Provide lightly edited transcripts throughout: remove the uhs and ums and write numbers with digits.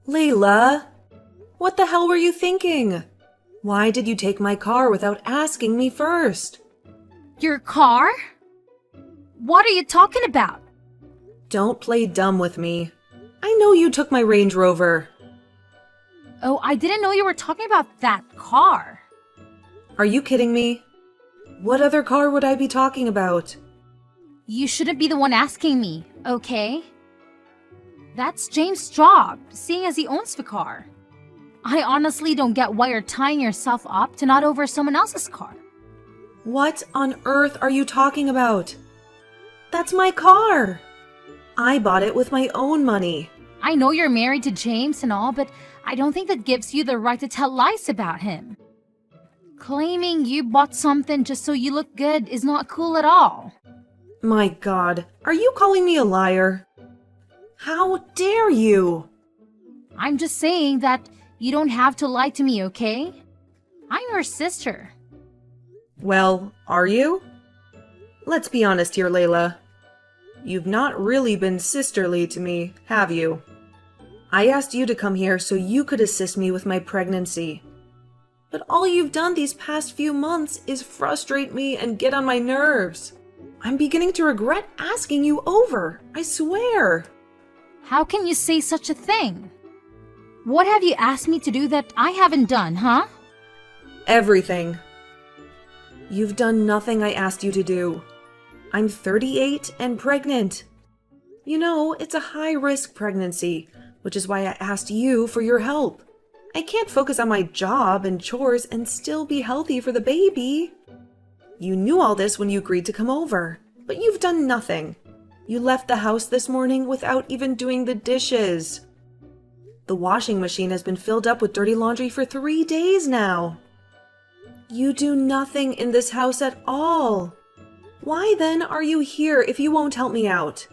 Layla, what the hell were you thinking? Why did you take my car without asking me first? Your car? What are you talking about? Don't play dumb with me. I know you took my Range Rover. Oh, I didn't know you were talking about that car. Are you kidding me? What other car would I be talking about? You shouldn't be the one asking me, okay? That's James' job, seeing as he owns the car. I honestly don't get why you're tying yourself up to not over someone else's car. What on earth are you talking about? That's my car. I bought it with my own money. I know you're married to James and all, but I don't think that gives you the right to tell lies about him. Claiming you bought something just so you look good is not cool at all. My God, are you calling me a liar? How dare you? I'm just saying that you don't have to lie to me, okay? I'm your sister. Well, are you? Let's be honest here, Layla. You've not really been sisterly to me, have you? I asked you to come here so you could assist me with my pregnancy. But all you've done these past few months is frustrate me and get on my nerves. I'm beginning to regret asking you over, I swear. How can you say such a thing? What have you asked me to do that I haven't done, huh? Everything. You've done nothing I asked you to do. I'm 38 and pregnant. You know, it's a high-risk pregnancy, which is why I asked you for your help. I can't focus on my job and chores and still be healthy for the baby. You knew all this when you agreed to come over, but you've done nothing. You left the house this morning without even doing the dishes. The washing machine has been filled up with dirty laundry for 3 days now. You do nothing in this house at all. Why then are you here if you won't help me out?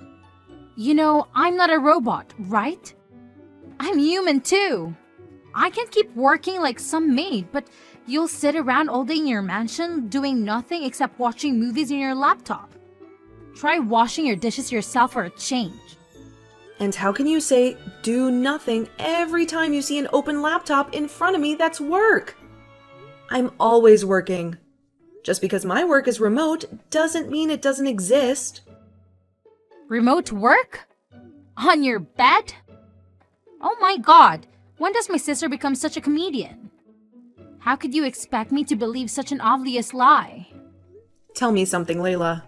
You know, I'm not a robot, right? I'm human too. I can keep working like some maid, but you'll sit around all day in your mansion doing nothing except watching movies on your laptop. Try washing your dishes yourself for a change. And how can you say, do nothing every time you see an open laptop in front of me that's work? I'm always working. Just because my work is remote doesn't mean it doesn't exist. Remote work? On your bed? Oh my god, when does my sister become such a comedian? How could you expect me to believe such an obvious lie? Tell me something, Layla.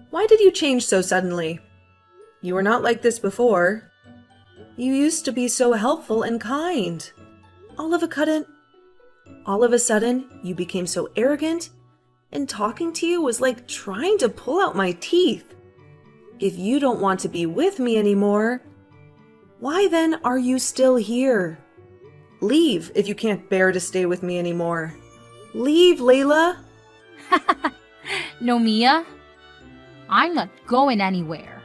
Why did you change so suddenly? You were not like this before. You used to be so helpful and kind. All of a sudden, you became so arrogant, and talking to you was like trying to pull out my teeth. If you don't want to be with me anymore, why then are you still here? Leave if you can't bear to stay with me anymore. Leave, Layla. No, Mia. I'm not going anywhere.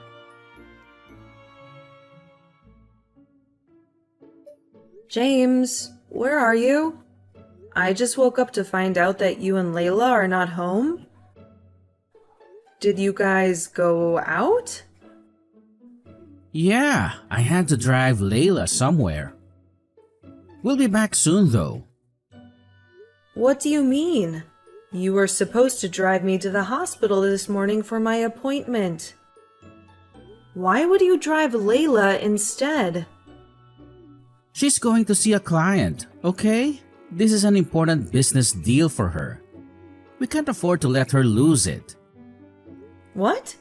James, where are you? I just woke up to find out that you and Layla are not home. Did you guys go out? Yeah, I had to drive Layla somewhere. We'll be back soon though. What do you mean? You were supposed to drive me to the hospital this morning for my appointment. Why would you drive Layla instead? She's going to see a client, okay? This is an important business deal for her. We can't afford to let her lose it. What?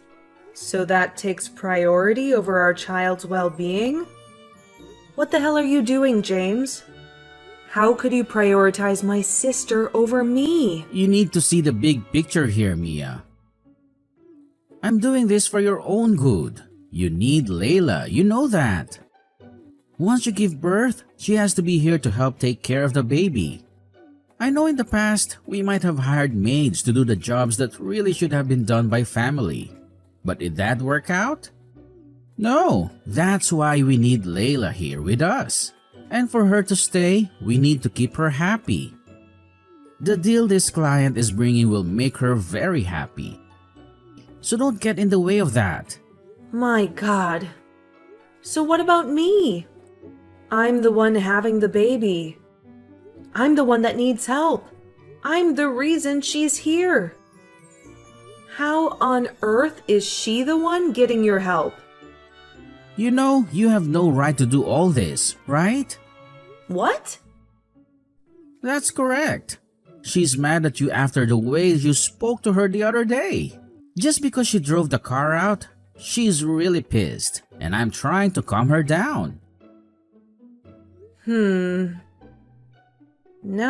So that takes priority over our child's well-being? What the hell are you doing, James? How could you prioritize my sister over me? You need to see the big picture here, Mia. I'm doing this for your own good. You need Layla, you know that. Once you give birth, she has to be here to help take care of the baby. I know in the past, we might have hired maids to do the jobs that really should have been done by family. But did that work out? No, that's why we need Layla here with us. And for her to stay, we need to keep her happy. The deal this client is bringing will make her very happy. So don't get in the way of that. My God. So what about me? I'm the one having the baby. I'm the one that needs help. I'm the reason she's here. How on earth is she the one getting your help? You know, you have no right to do all this, right? What? That's correct. She's mad at you after the way you spoke to her the other day. Just because she drove the car out, she's really pissed, and I'm trying to calm her down. Now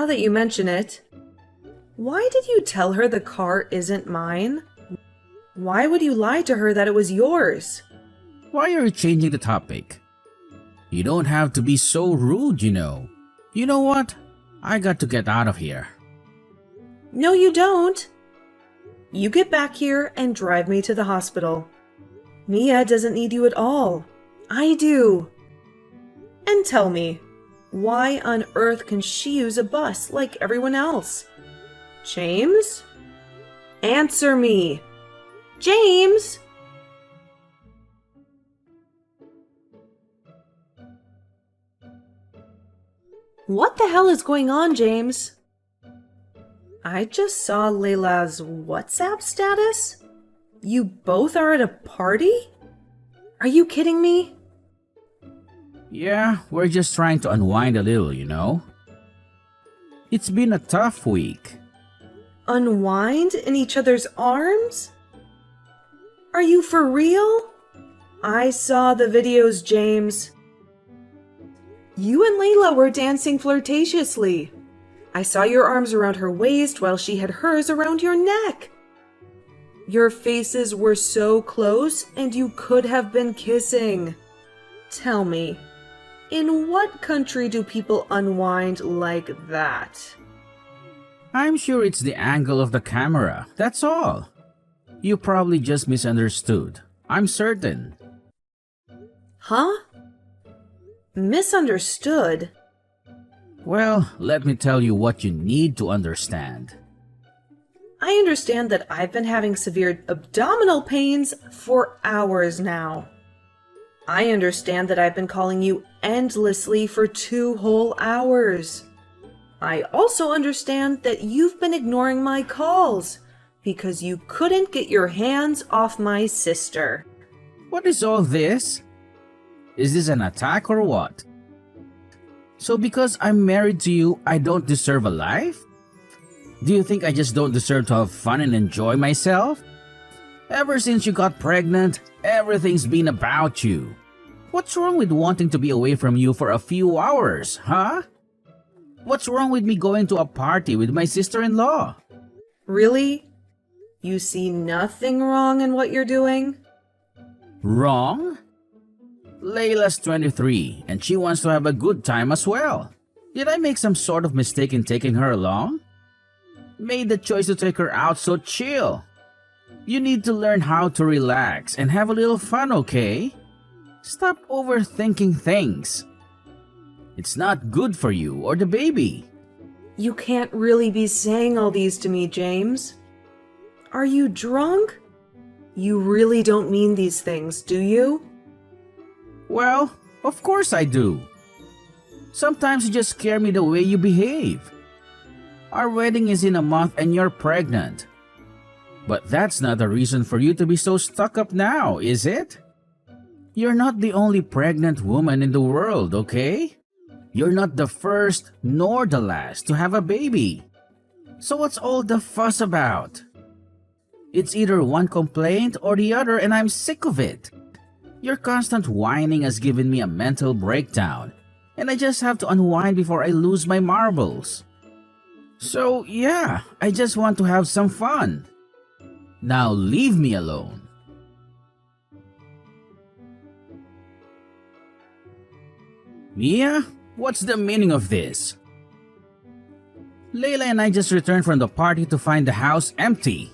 that you mention it, why did you tell her the car isn't mine? Why would you lie to her that it was yours? Why are you changing the topic? You don't have to be so rude, you know. You know what? I got to get out of here. No, you don't. You get back here and drive me to the hospital. Mia doesn't need you at all. I do. And tell me, why on earth can she use a bus like everyone else? James? Answer me. James! What the hell is going on, James? I just saw Layla's WhatsApp status. You both are at a party? Are you kidding me? Yeah, we're just trying to unwind a little, you know. It's been a tough week. Unwind in each other's arms? Are you for real? I saw the videos, James. You and Layla were dancing flirtatiously. I saw your arms around her waist while she had hers around your neck. Your faces were so close and you could have been kissing. Tell me, in what country do people unwind like that? I'm sure it's the angle of the camera, that's all. You probably just misunderstood. I'm certain. Huh? Misunderstood? Well, let me tell you what you need to understand. I understand that I've been having severe abdominal pains for hours now. I understand that I've been calling you endlessly for 2 whole hours. I also understand that you've been ignoring my calls because you couldn't get your hands off my sister. What is all this? Is this an attack or what? So because I'm married to you, I don't deserve a life? Do you think I just don't deserve to have fun and enjoy myself? Ever since you got pregnant, everything's been about you. What's wrong with wanting to be away from you for a few hours, huh? What's wrong with me going to a party with my sister-in-law? Really? You see nothing wrong in what you're doing? Wrong? Layla's 23 and she wants to have a good time as well. Did I make some sort of mistake in taking her along? Made the choice to take her out, so chill. You need to learn how to relax and have a little fun, okay? Stop overthinking things. It's not good for you or the baby. You can't really be saying all these to me, James. Are you drunk? You really don't mean these things, do you? Well, of course I do. Sometimes you just scare me the way you behave. Our wedding is in a month and you're pregnant. But that's not a reason for you to be so stuck up now, is it? You're not the only pregnant woman in the world, okay? You're not the first nor the last to have a baby. So what's all the fuss about? It's either one complaint or the other and I'm sick of it. Your constant whining has given me a mental breakdown, and I just have to unwind before I lose my marbles. So yeah, I just want to have some fun. Now leave me alone. Mia, what's the meaning of this? Layla and I just returned from the party to find the house empty.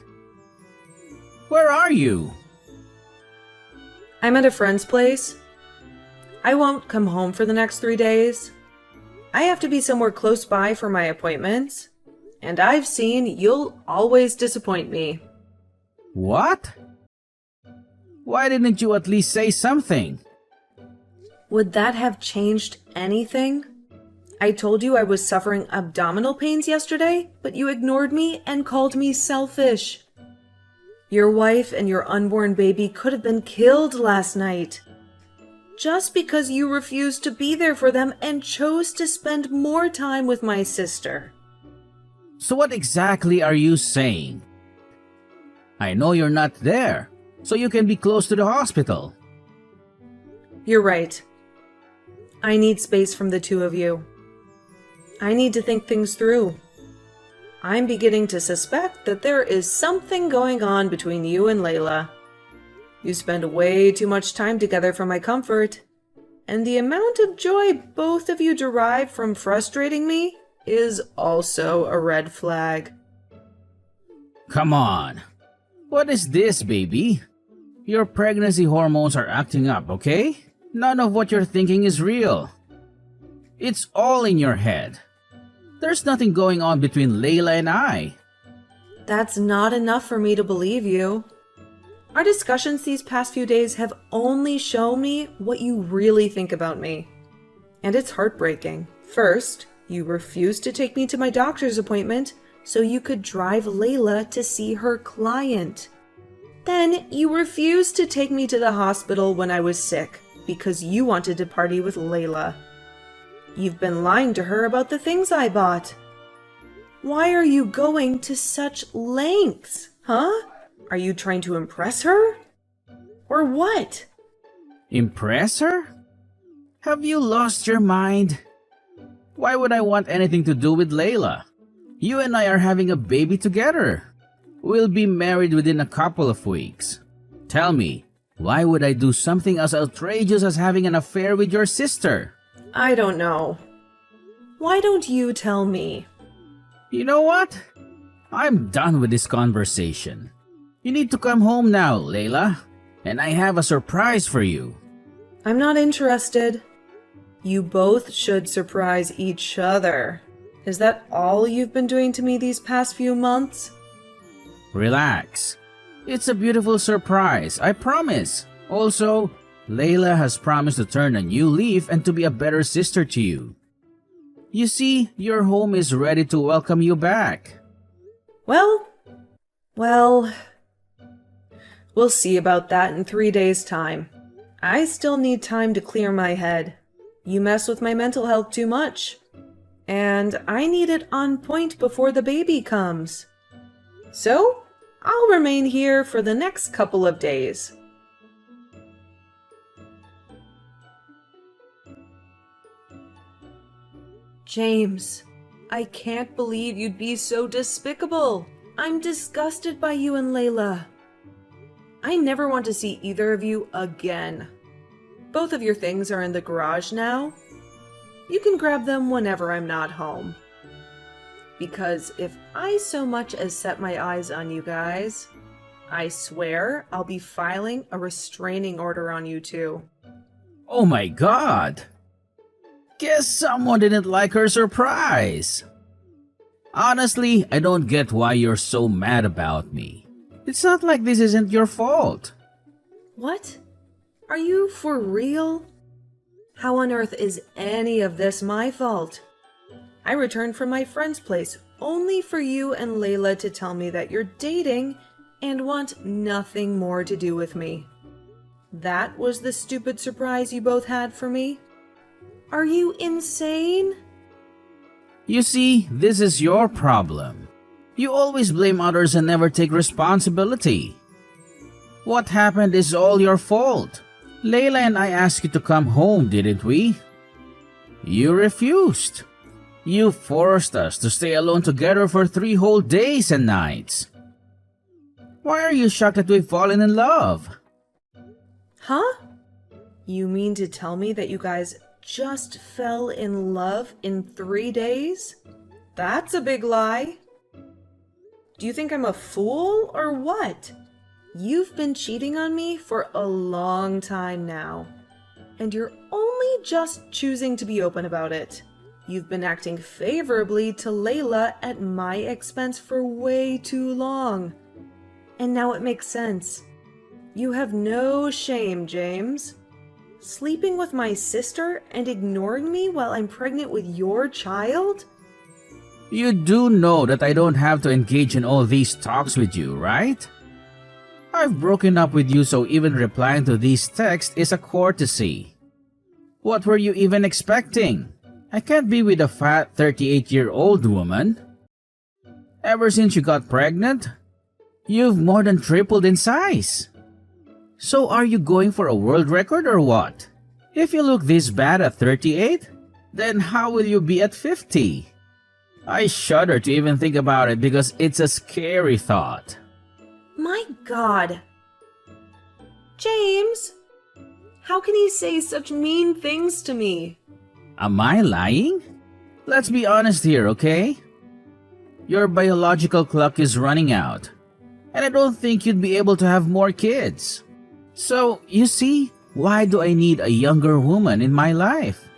Where are you? I'm at a friend's place. I won't come home for the next 3 days. I have to be somewhere close by for my appointments. And I've seen you'll always disappoint me. What? Why didn't you at least say something? Would that have changed anything? I told you I was suffering abdominal pains yesterday, but you ignored me and called me selfish. Your wife and your unborn baby could have been killed last night. Just because you refused to be there for them and chose to spend more time with my sister. So what exactly are you saying? I know you're not there, so you can be close to the hospital. You're right. I need space from the two of you. I need to think things through. I'm beginning to suspect that there is something going on between you and Layla. You spend way too much time together for my comfort, and the amount of joy both of you derive from frustrating me is also a red flag. Come on. What is this, baby? Your pregnancy hormones are acting up, okay? None of what you're thinking is real. It's all in your head. There's nothing going on between Layla and I. That's not enough for me to believe you. Our discussions these past few days have only shown me what you really think about me. And it's heartbreaking. First, you refused to take me to my doctor's appointment so you could drive Layla to see her client. Then you refused to take me to the hospital when I was sick because you wanted to party with Layla. You've been lying to her about the things I bought. Why are you going to such lengths, huh? Are you trying to impress her? Or what? Impress her? Have you lost your mind? Why would I want anything to do with Layla? You and I are having a baby together. We'll be married within a couple of weeks. Tell me, why would I do something as outrageous as having an affair with your sister? I don't know. Why don't you tell me? You know what? I'm done with this conversation. You need to come home now, Layla. And I have a surprise for you. I'm not interested. You both should surprise each other. Is that all you've been doing to me these past few months? Relax. It's a beautiful surprise, I promise. Also, Layla has promised to turn a new leaf and to be a better sister to you. You see, your home is ready to welcome you back. Well, we'll see about that in 3 days' time. I still need time to clear my head. You mess with my mental health too much. And I need it on point before the baby comes. So, I'll remain here for the next couple of days. James, I can't believe you'd be so despicable. I'm disgusted by you and Layla. I never want to see either of you again. Both of your things are in the garage now. You can grab them whenever I'm not home. Because if I so much as set my eyes on you guys, I swear I'll be filing a restraining order on you two. Oh my god! Guess someone didn't like her surprise. Honestly, I don't get why you're so mad about me. It's not like this isn't your fault. What? Are you for real? How on earth is any of this my fault? I returned from my friend's place only for you and Layla to tell me that you're dating and want nothing more to do with me. That was the stupid surprise you both had for me? Are you insane? You see, this is your problem. You always blame others and never take responsibility. What happened is all your fault. Layla and I asked you to come home, didn't we? You refused. You forced us to stay alone together for 3 whole days and nights. Why are you shocked that we've fallen in love? Huh? You mean to tell me that you guys just fell in love in 3 days? That's a big lie. Do you think I'm a fool or what? You've been cheating on me for a long time now, and you're only just choosing to be open about it. You've been acting favorably to Layla at my expense for way too long. And now it makes sense. You have no shame, James. Sleeping with my sister and ignoring me while I'm pregnant with your child? You do know that I don't have to engage in all these talks with you, right? I've broken up with you, so even replying to these texts is a courtesy. What were you even expecting? I can't be with a fat 38-year-old woman. Ever since you got pregnant, you've more than tripled in size. So are you going for a world record or what? If you look this bad at 38, then how will you be at 50? I shudder to even think about it because it's a scary thought. My God. James, how can you say such mean things to me? Am I lying? Let's be honest here, okay? Your biological clock is running out, and I don't think you'd be able to have more kids. So, you see, why do I need a younger woman in my life?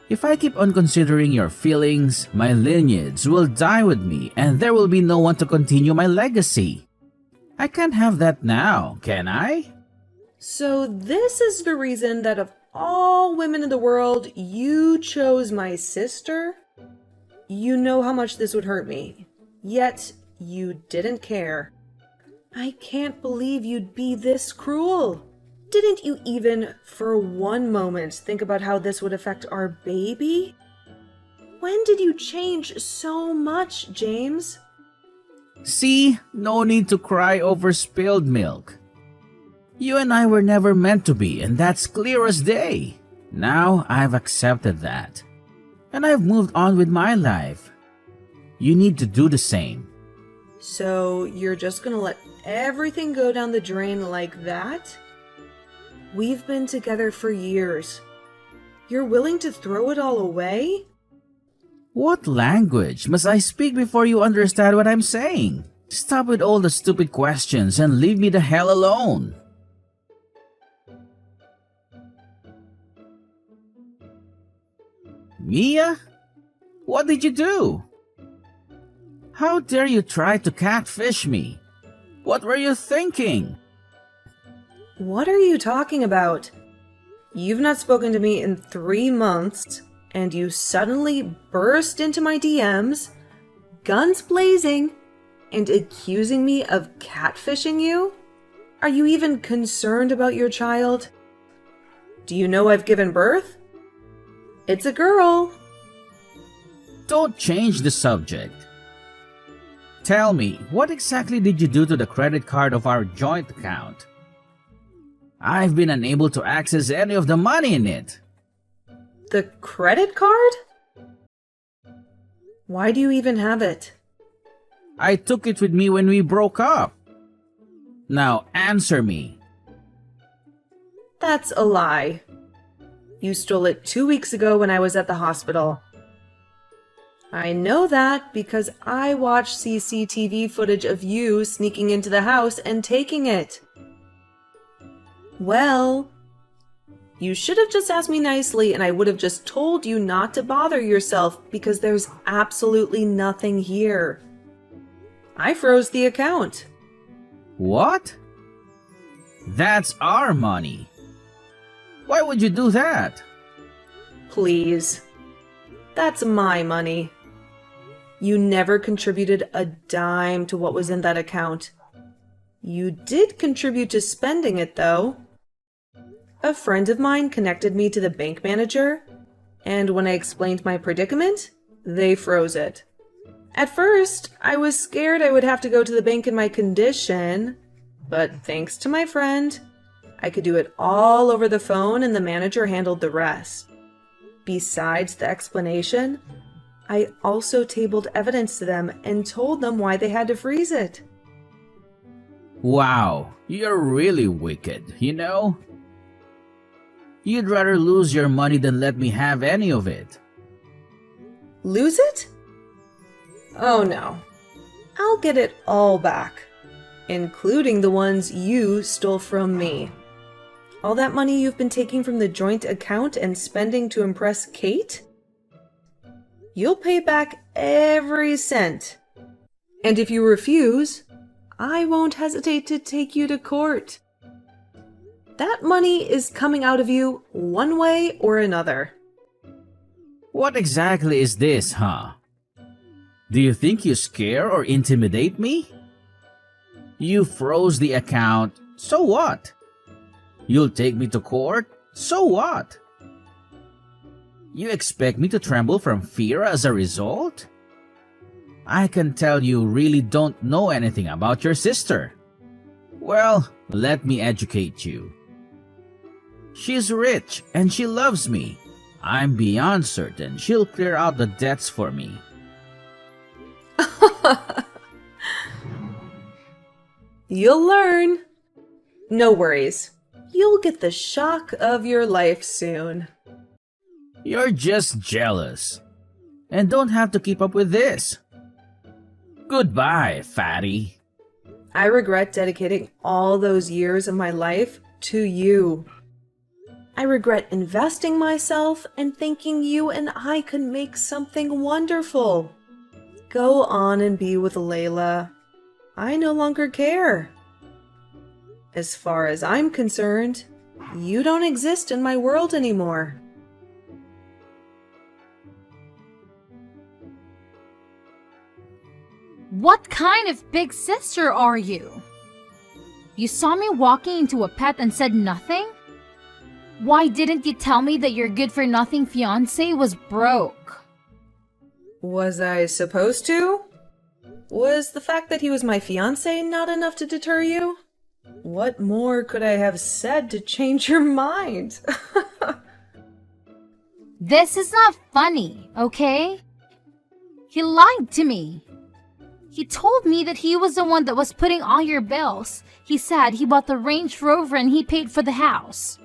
If I keep on considering your feelings, my lineage will die with me and there will be no one to continue my legacy. I can't have that now, can I? So this is the reason that of all women in the world, you chose my sister? You know how much this would hurt me, yet you didn't care. I can't believe you'd be this cruel. Didn't you even, for one moment, think about how this would affect our baby? When did you change so much, James? See, no need to cry over spilled milk. You and I were never meant to be, and that's clear as day. Now I've accepted that. And I've moved on with my life. You need to do the same. So you're just gonna let everything go down the drain like that? We've been together for years. You're willing to throw it all away? What language must I speak before you understand what I'm saying? Stop with all the stupid questions and leave me the hell alone. Mia? What did you do? How dare you try to catfish me? What were you thinking? What are you talking about? You've not spoken to me in 3 months, and you suddenly burst into my DMs, guns blazing, and accusing me of catfishing you? Are you even concerned about your child? Do you know I've given birth? It's a girl. Don't change the subject. Tell me, what exactly did you do to the credit card of our joint account? I've been unable to access any of the money in it. The credit card? Why do you even have it? I took it with me when we broke up. Now answer me. That's a lie. You stole it 2 weeks ago when I was at the hospital. I know that because I watched CCTV footage of you sneaking into the house and taking it. Well, you should have just asked me nicely and I would have just told you not to bother yourself because there's absolutely nothing here. I froze the account. What? That's our money. Why would you do that? Please. That's my money. You never contributed a dime to what was in that account. You did contribute to spending it, though. A friend of mine connected me to the bank manager, and when I explained my predicament, they froze it. At first, I was scared I would have to go to the bank in my condition, but thanks to my friend, I could do it all over the phone and the manager handled the rest. Besides the explanation, I also tabled evidence to them and told them why they had to freeze it. Wow, you're really wicked, you know? You'd rather lose your money than let me have any of it. Lose it? Oh no. I'll get it all back, including the ones you stole from me. All that money you've been taking from the joint account and spending to impress Kate? You'll pay back every cent. And if you refuse, I won't hesitate to take you to court. That money is coming out of you one way or another. What exactly is this, huh? Do you think you scare or intimidate me? You froze the account, so what? You'll take me to court, so what? You expect me to tremble from fear as a result? I can tell you really don't know anything about your sister. Well, let me educate you. She's rich and she loves me. I'm beyond certain she'll clear out the debts for me. You'll learn. No worries. You'll get the shock of your life soon. You're just jealous. And don't have to keep up with this. Goodbye, fatty. I regret dedicating all those years of my life to you. I regret investing myself and thinking you and I could make something wonderful. Go on and be with Layla. I no longer care. As far as I'm concerned, you don't exist in my world anymore. What kind of big sister are you? You saw me walking into a pet and said nothing? Why didn't you tell me that your good-for-nothing fiancé was broke? Was I supposed to? Was the fact that he was my fiancé not enough to deter you? What more could I have said to change your mind? This is not funny, okay? He lied to me. He told me that he was the one that was putting all your bills. He said he bought the Range Rover and he paid for the house.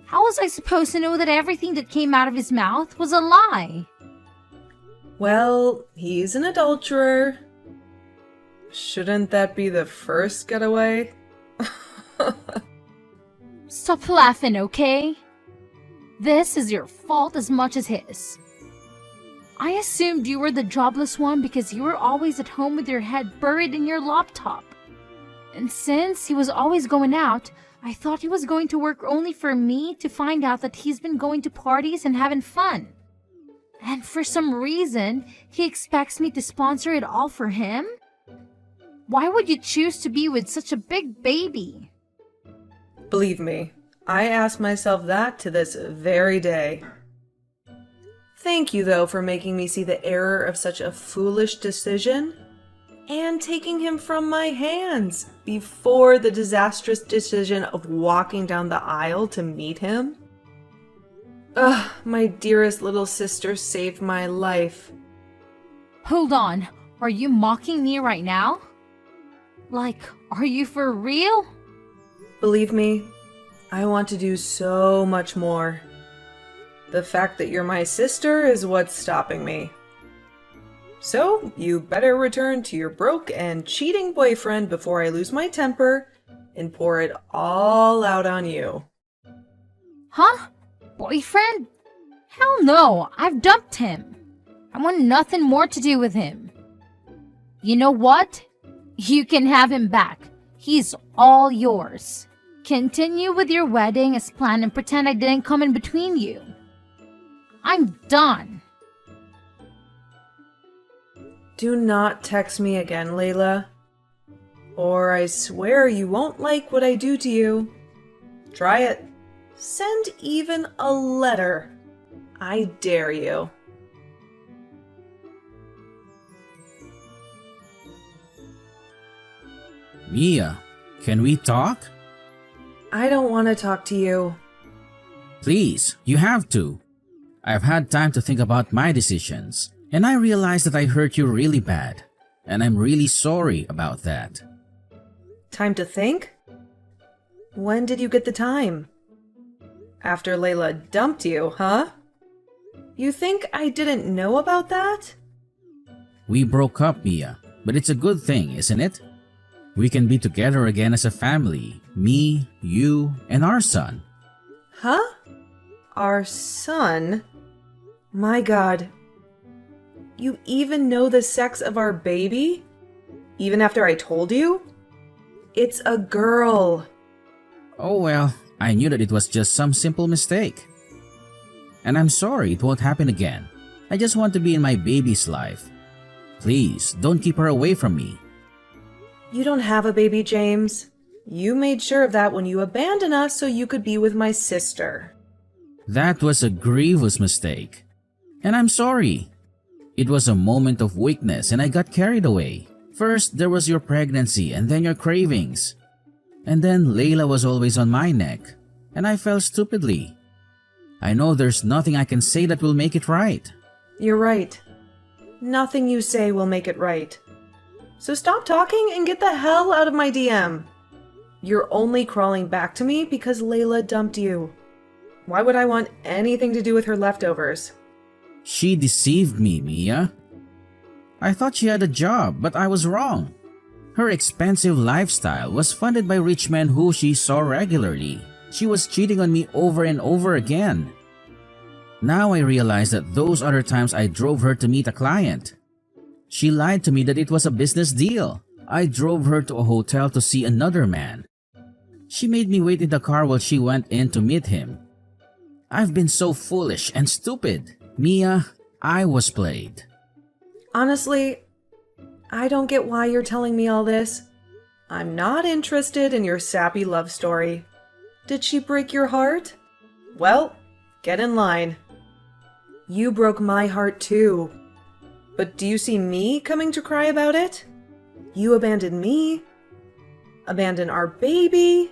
How was I supposed to know that everything that came out of his mouth was a lie? Well, he's an adulterer. Shouldn't that be the first getaway? Stop laughing, okay? This is your fault as much as his. I assumed you were the jobless one because you were always at home with your head buried in your laptop. And since he was always going out, I thought he was going to work only for me to find out that he's been going to parties and having fun. And for some reason, he expects me to sponsor it all for him? Why would you choose to be with such a big baby? Believe me, I asked myself that to this very day. Thank you, though, for making me see the error of such a foolish decision and taking him from my hands before the disastrous decision of walking down the aisle to meet him. Ugh, my dearest little sister saved my life. Hold on, are you mocking me right now? Like, are you for real? Believe me, I want to do so much more. The fact that you're my sister is what's stopping me. So, you better return to your broke and cheating boyfriend before I lose my temper and pour it all out on you. Huh? Boyfriend? Hell no, I've dumped him. I want nothing more to do with him. You know what? You can have him back. He's all yours. Continue with your wedding as planned and pretend I didn't come in between you. I'm done. Do not text me again, Layla. Or I swear you won't like what I do to you. Try it. Send even a letter. I dare you. Mia, can we talk? I don't want to talk to you. Please, you have to. I've had time to think about my decisions, and I realize that I hurt you really bad, and I'm really sorry about that. Time to think? When did you get the time? After Layla dumped you, huh? You think I didn't know about that? We broke up, Mia, but it's a good thing, isn't it? We can be together again as a family, me, you, and our son. Huh? Our son? My God. You even know the sex of our baby? Even after I told you? It's a girl. Oh well, I knew that it was just some simple mistake. And I'm sorry it won't happen again. I just want to be in my baby's life. Please, don't keep her away from me. You don't have a baby, James. You made sure of that when you abandoned us so you could be with my sister. That was a grievous mistake. And I'm sorry. It was a moment of weakness and I got carried away. First, there was your pregnancy and then your cravings. And then Layla was always on my neck. And I fell stupidly. I know there's nothing I can say that will make it right. You're right. Nothing you say will make it right. So stop talking and get the hell out of my DM. You're only crawling back to me because Layla dumped you. Why would I want anything to do with her leftovers? She deceived me, Mia. I thought she had a job, but I was wrong. Her expensive lifestyle was funded by rich men who she saw regularly. She was cheating on me over and over again. Now I realize that those other times I drove her to meet a client. She lied to me that it was a business deal. I drove her to a hotel to see another man. She made me wait in the car while she went in to meet him. I've been so foolish and stupid. Mia, I was played. Honestly, I don't get why you're telling me all this. I'm not interested in your sappy love story. Did she break your heart? Well, get in line. You broke my heart too. But do you see me coming to cry about it? You abandoned me. Abandoned our baby.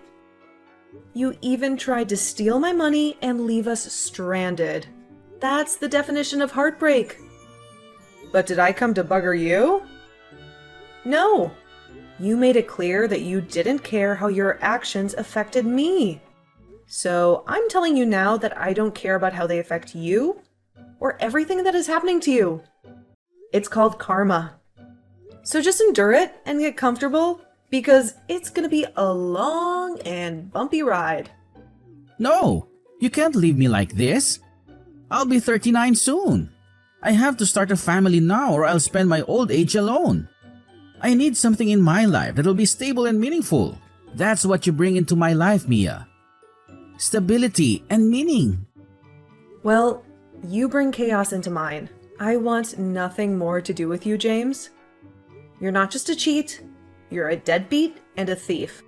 You even tried to steal my money and leave us stranded. That's the definition of heartbreak. But did I come to bugger you? No. You made it clear that you didn't care how your actions affected me. So I'm telling you now that I don't care about how they affect you or everything that is happening to you. It's called karma. So just endure it and get comfortable because it's gonna be a long and bumpy ride. No, you can't leave me like this. I'll be 39 soon. I have to start a family now or I'll spend my old age alone. I need something in my life that'll be stable and meaningful. That's what you bring into my life, Mia. Stability and meaning. Well, you bring chaos into mine. I want nothing more to do with you, James. You're not just a cheat, you're a deadbeat and a thief.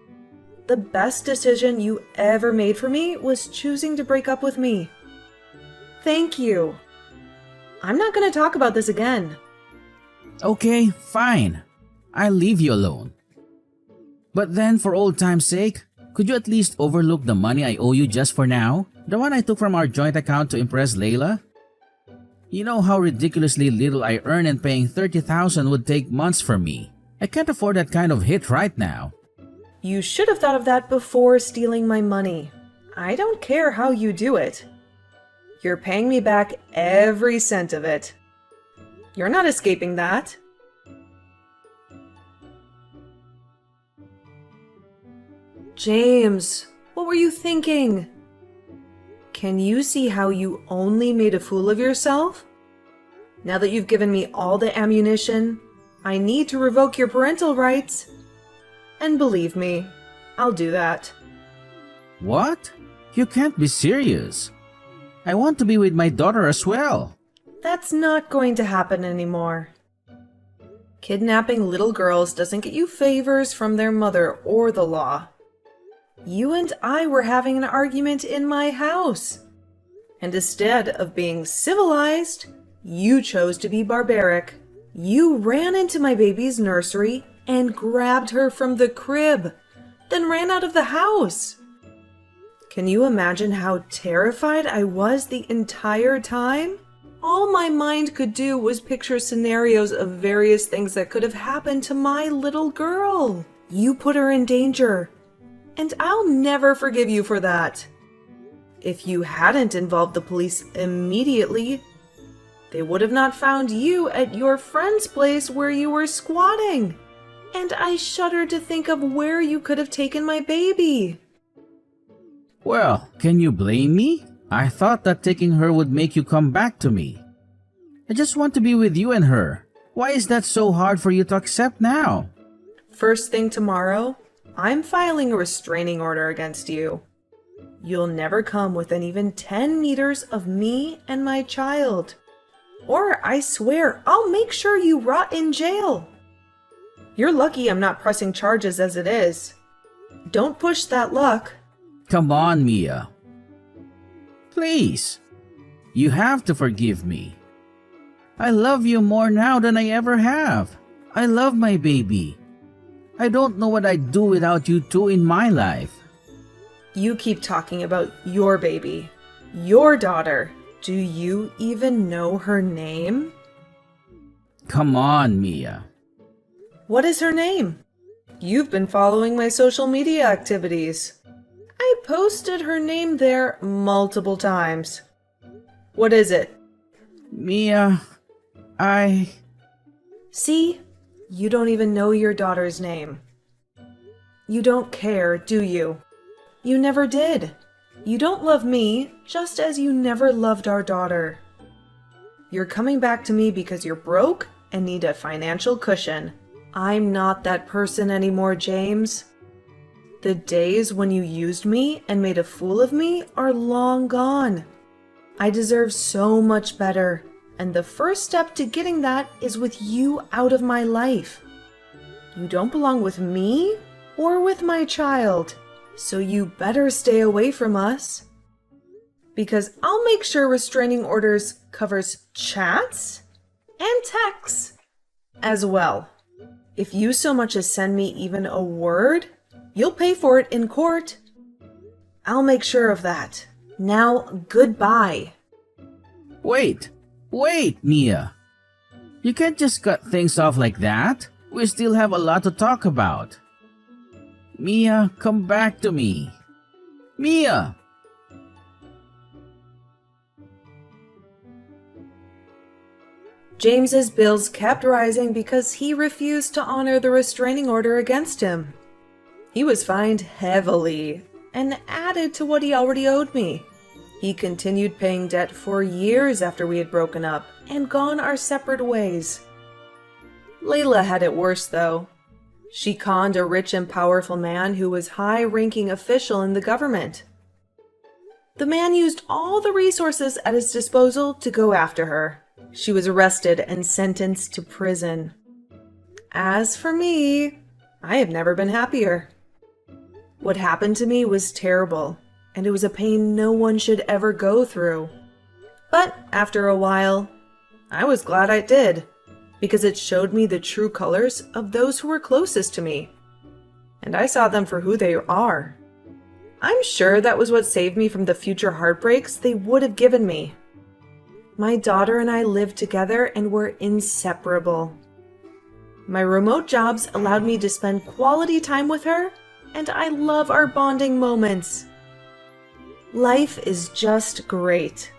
The best decision you ever made for me was choosing to break up with me. Thank you. I'm not going to talk about this again. Okay, fine. I'll leave you alone. But then, for old time's sake, could you at least overlook the money I owe you just for now? The one I took from our joint account to impress Layla? You know how ridiculously little I earn and paying $30,000 would take months for me. I can't afford that kind of hit right now. You should have thought of that before stealing my money. I don't care how you do it. You're paying me back every cent of it. You're not escaping that. James, what were you thinking? Can you see how you only made a fool of yourself? Now that you've given me all the ammunition, I need to revoke your parental rights. And believe me, I'll do that. What? You can't be serious. I want to be with my daughter as well. That's not going to happen anymore. Kidnapping little girls doesn't get you favors from their mother or the law. You and I were having an argument in my house. And instead of being civilized, you chose to be barbaric. You ran into my baby's nursery and grabbed her from the crib, then ran out of the house. Can you imagine how terrified I was the entire time? All my mind could do was picture scenarios of various things that could have happened to my little girl. You put her in danger, and I'll never forgive you for that. If you hadn't involved the police immediately, they would have not found you at your friend's place where you were squatting. And I shudder to think of where you could have taken my baby. Well, can you blame me? I thought that taking her would make you come back to me. I just want to be with you and her. Why is that so hard for you to accept now? First thing tomorrow, I'm filing a restraining order against you. You'll never come within even 10 meters of me and my child. Or I swear I'll make sure you rot in jail. You're lucky I'm not pressing charges as it is. Don't push that luck. Come on, Mia. Please. You have to forgive me. I love you more now than I ever have. I love my baby. I don't know what I'd do without you two in my life. You keep talking about your baby, your daughter. Do you even know her name? Come on, Mia. What is her name? You've been following my social media activities. I posted her name there multiple times. What is it? Mia, See? You don't even know your daughter's name. You don't care, do you? You never did. You don't love me, just as you never loved our daughter. You're coming back to me because you're broke and need a financial cushion. I'm not that person anymore, James. The days when you used me and made a fool of me are long gone. I deserve so much better, and the first step to getting that is with you out of my life. You don't belong with me or with my child, so you better stay away from us. Because I'll make sure restraining orders covers chats and texts as well. If you so much as send me even a word, you'll pay for it in court. I'll make sure of that. Now, goodbye. Wait, Mia. You can't just cut things off like that. We still have a lot to talk about. Mia, come back to me. Mia! James's bills kept rising because he refused to honor the restraining order against him. He was fined heavily and added to what he already owed me. He continued paying debt for years after we had broken up and gone our separate ways. Layla had it worse, though. She conned a rich and powerful man who was high-ranking official in the government. The man used all the resources at his disposal to go after her. She was arrested and sentenced to prison. As for me, I have never been happier. What happened to me was terrible, and it was a pain no one should ever go through. But after a while, I was glad I did, because it showed me the true colors of those who were closest to me, and I saw them for who they are. I'm sure that was what saved me from the future heartbreaks they would have given me. My daughter and I lived together and were inseparable. My remote jobs allowed me to spend quality time with her, and I love our bonding moments. Life is just great.